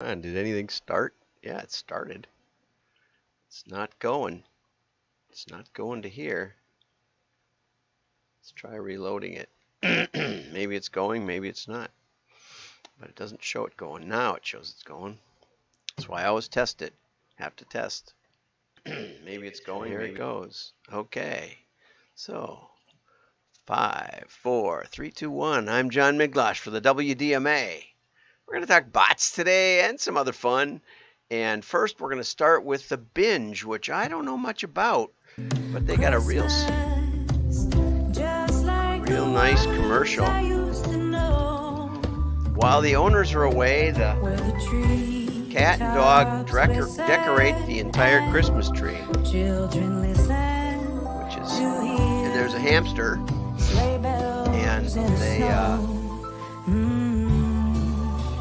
And did anything start? Yeah, it started. It's not going. It's not going to here. Let's try reloading it. Maybe it's going, maybe it's not. But it doesn't show it going. Now it shows it's going. That's why I always test it. Have to test. Maybe it's going. Here it goes. Okay. So, 5, 4, 3, 2, 1. I'm John Miglosh for the WDMA. We're going to talk bots today and some other fun. And first, we're going to start with the binge, which I don't know much about, but they got a real nice commercial. While the owners are away, the cat and dog decorate the entire Christmas tree, which is, and there's a hamster, and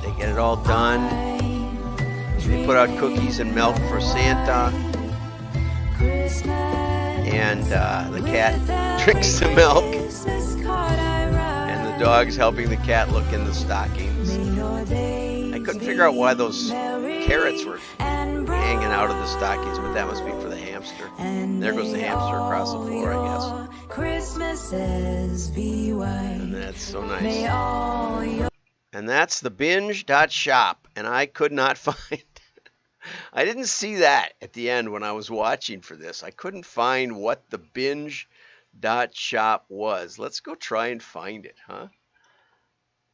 they get it all done. They put out cookies and milk for Santa, and the cat drinks the milk, and the dog's helping the cat look in the stockings. I couldn't figure out why those carrots were hanging out of the stockings, but that must be for the hamster. And there goes the hamster across the floor, I guess. And that's so nice. And that's TheBinge.shop, and I could not find. I didn't see that at the end when I was watching for this. I couldn't find what TheBinge.shop was. Let's go try and find it, huh?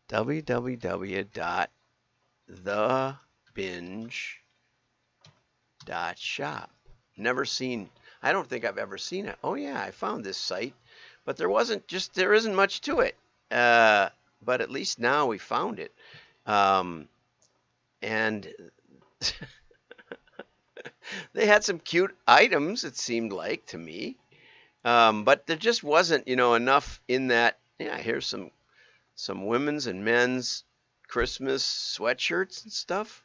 www.thebinge.shop. Never seen. I don't think I've ever seen it. Oh yeah, I found this site, but there isn't much to it. But at least now we found it. And they had some cute items, it seemed like to me. But there just wasn't, enough in that. Yeah, here's some women's and men's Christmas sweatshirts and stuff.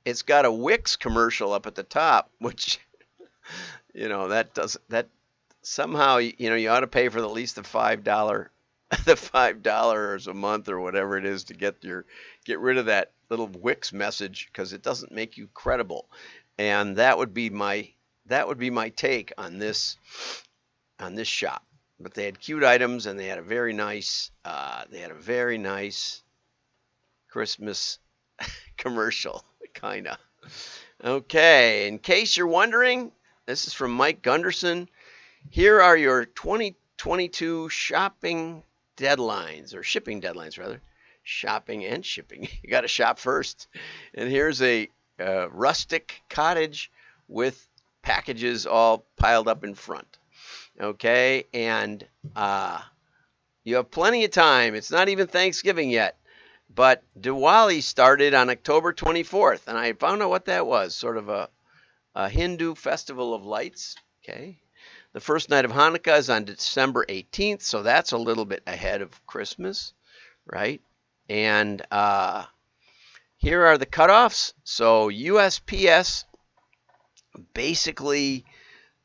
It's got a Wix commercial up at the top, which, that somehow, you ought to pay for at least the $5 a month or whatever it is to get rid of that little Wix message, because it doesn't make you credible. And that would be my take on this shop. But they had cute items, and they had a very nice Christmas commercial, kind of. Okay, in case you're wondering, this is from Mike Gunderson. Here are your 2022 shopping deadlines, or shipping deadlines, rather. Shopping and shipping. You got to shop first. And here's a rustic cottage with packages all piled up in front. Okay, and you have plenty of time. It's not even Thanksgiving yet, but Diwali started on October 24th, and I found out what that was. Sort of a Hindu festival of lights. Okay, the first night of Hanukkah is on December 18th, so that's a little bit ahead of Christmas, right? And here are the cutoffs. So USPS, basically,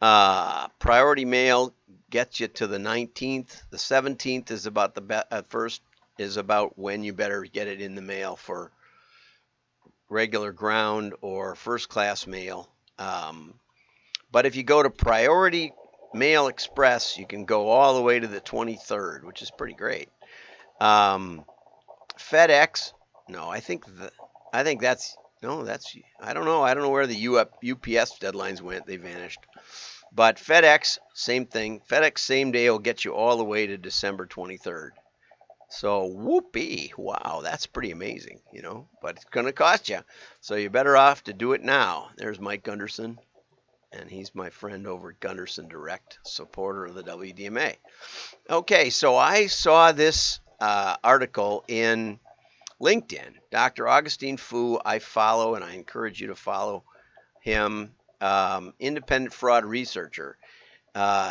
priority mail gets you to the 19th. The 17th is about first is about when you better get it in the mail for regular ground or first class mail. But if you go to Priority Mail Express, you can go all the way to the 23rd, which is pretty great. FedEx, no, I don't know where the UPS deadlines went. They vanished. But FedEx, same thing. FedEx same day will get you all the way to December 23rd. So whoopee, wow, that's pretty amazing, but it's going to cost you. So you're better off to do it now. There's Mike Gunderson, and he's my friend over at Gunderson Direct, supporter of the WDMA. Okay, so I saw this article in LinkedIn. Dr. Augustine Fu, I follow, and I encourage you to follow him, independent fraud researcher.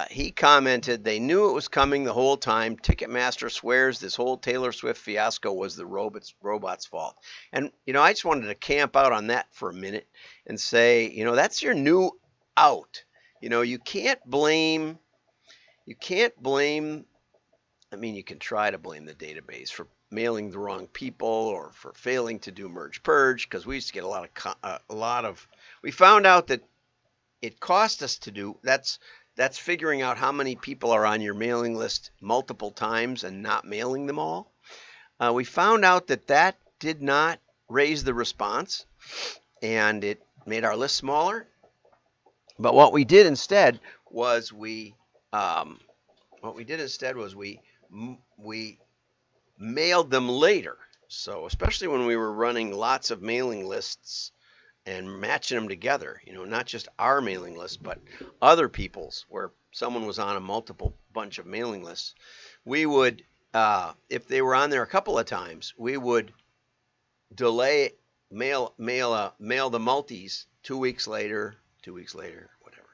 He commented, they knew it was coming the whole time. Ticketmaster swears this whole Taylor Swift fiasco was the robot's fault. And, I just wanted to camp out on that for a minute and say, that's your new out. You can't blame, I mean, you can try to blame the database for mailing the wrong people or for failing to do merge purge, because we used to get a lot of. We found out that it cost us to do that's figuring out how many people are on your mailing list multiple times and not mailing them all. We found out that did not raise the response, and it made our list smaller. But what we did instead was we mailed them later. So especially when we were running lots of mailing lists and matching them together, not just our mailing list, but other people's, where someone was on a multiple bunch of mailing lists, we would, if they were on there a couple of times, we would delay mail the multis 2 weeks later, whatever.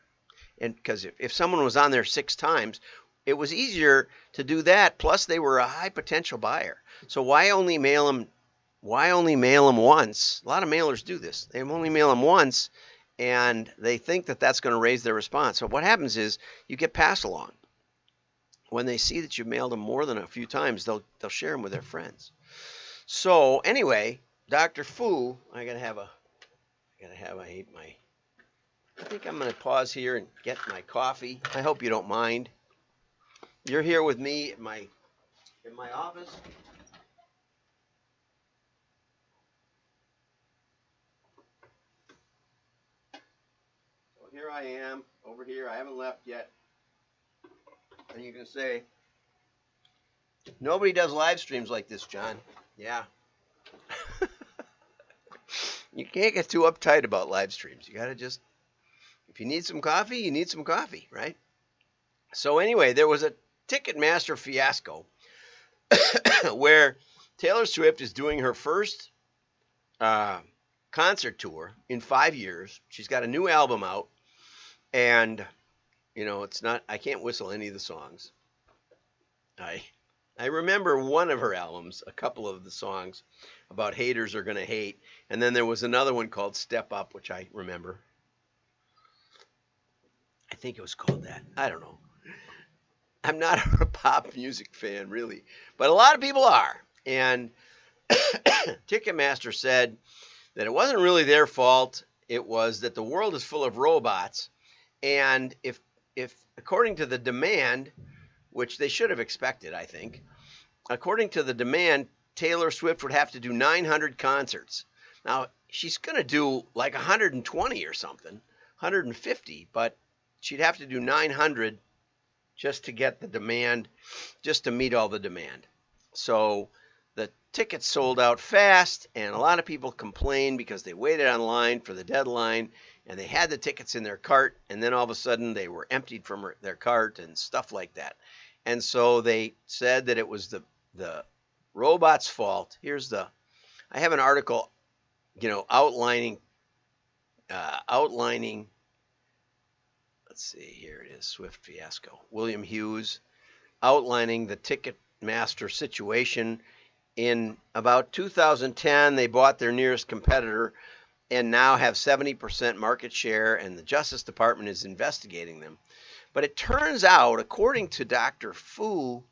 And because if someone was on there 6 times, it was easier to do that. Plus, they were a high potential buyer. So why only mail them once? A lot of mailers do this. They only mail them once, and they think that that's going to raise their response. So what happens is you get pass along. When they see that you've mailed them more than a few times, they'll share them with their friends. So anyway, Dr. Fu, I think I'm going to pause here and get my coffee. I hope you don't mind. You're here with me in my office. So here I am over here. I haven't left yet. And you can say, nobody does live streams like this, John. Yeah. You can't get too uptight about live streams. You got to just, if you need some coffee, you need some coffee, right? So anyway, there was a Ticketmaster fiasco where Taylor Swift is doing her first concert tour in 5 years. She's got a new album out, and I can't whistle any of the songs. I remember one of her albums, a couple of the songs about haters are going to hate, and then there was another one called Step Up, which I remember. I think it was called that. I don't know. I'm not a pop music fan, really, but a lot of people are. And Ticketmaster said that it wasn't really their fault. It was that the world is full of robots, and if according to the demand, which they should have expected, I think, according to the demand, Taylor Swift would have to do 900 concerts. Now, she's going to do like 120 or something, 150, but she'd have to do 900 just to get the demand, just to meet all the demand. So the tickets sold out fast, and a lot of people complained because they waited online for the deadline, and they had the tickets in their cart, and then all of a sudden they were emptied from their cart and stuff like that. And so they said that it was the robot's fault. I have an article, outlining, let's see, here it is, Swift fiasco. William Hughes outlining the Ticketmaster situation. In about 2010, they bought their nearest competitor and now have 70% market share, and the Justice Department is investigating them. But it turns out, according to Dr. Fu,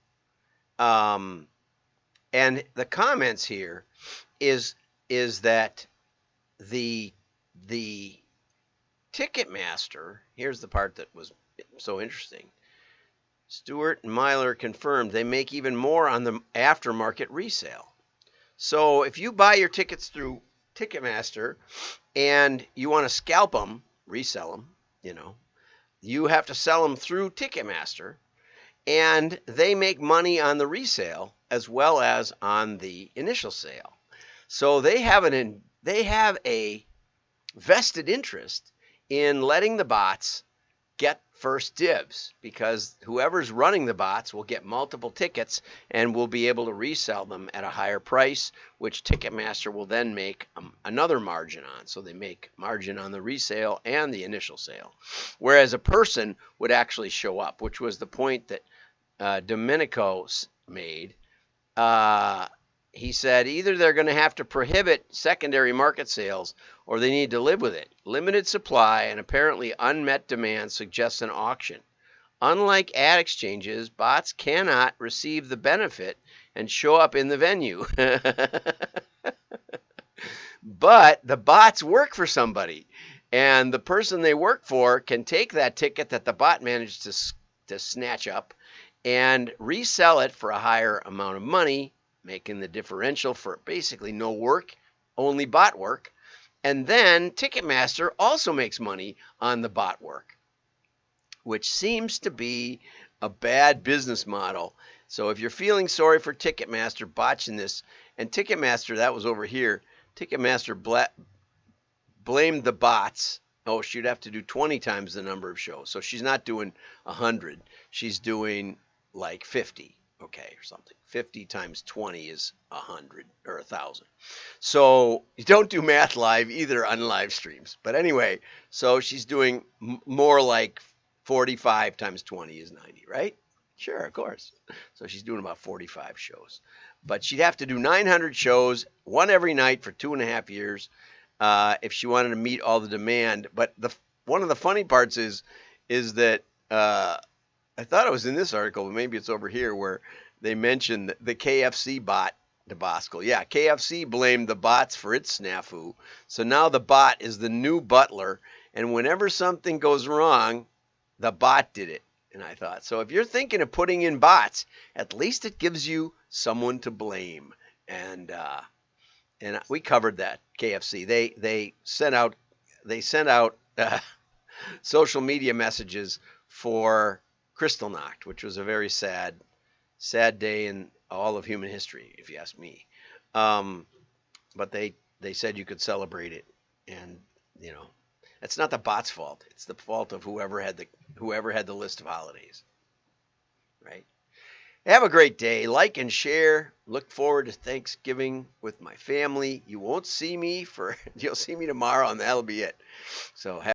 and the comments here, is that the Ticketmaster, here's the part that was so interesting. Stewart and Myler confirmed they make even more on the aftermarket resale. So if you buy your tickets through Ticketmaster and you want to scalp them, resell them, you have to sell them through Ticketmaster, and they make money on the resale as well as on the initial sale. So they have a vested interest in letting the bots get first dibs, because whoever's running the bots will get multiple tickets and will be able to resell them at a higher price, which Ticketmaster will then make another margin on. So they make margin on the resale and the initial sale, whereas a person would actually show up, which was the point that Domenico made. He said either they're going to have to prohibit secondary market sales or they need to live with it. Limited supply and apparently unmet demand suggests an auction. Unlike ad exchanges, bots cannot receive the benefit and show up in the venue. But the bots work for somebody, and the person they work for can take that ticket that the bot managed to snatch up and resell it for a higher amount of money, making the differential for basically no work, only bot work. And then Ticketmaster also makes money on the bot work, which seems to be a bad business model. So if you're feeling sorry for Ticketmaster botching this, and Ticketmaster, that was over here, Ticketmaster blamed the bots. Oh, she'd have to do 20 times the number of shows. So she's not doing 100. She's doing like 50, okay, or something. 50 times 20 is 100 or 1,000. So you don't do math live either on live streams. But anyway, so she's doing more like 45 times 20 is 90, right? Sure, of course. So she's doing about 45 shows. But she'd have to do 900 shows, one every night for 2.5 years, if she wanted to meet all the demand. But one of the funny parts is that I thought it was in this article, but maybe it's over here, where they mentioned the KFC bot debacle. Yeah, KFC blamed the bots for its snafu. So now the bot is the new butler, and whenever something goes wrong, the bot did it. And I thought, so if you're thinking of putting in bots, at least it gives you someone to blame. And we covered that. KFC. They sent out social media messages for Kristallnacht, which was a very sad day in all of human history, if you ask me. But they said you could celebrate it, and it's not the bot's fault. It's the fault of whoever had the list of holidays, right? Have a great day. Like and share. Look forward to Thanksgiving with my family. You'll see me tomorrow, and that'll be it. So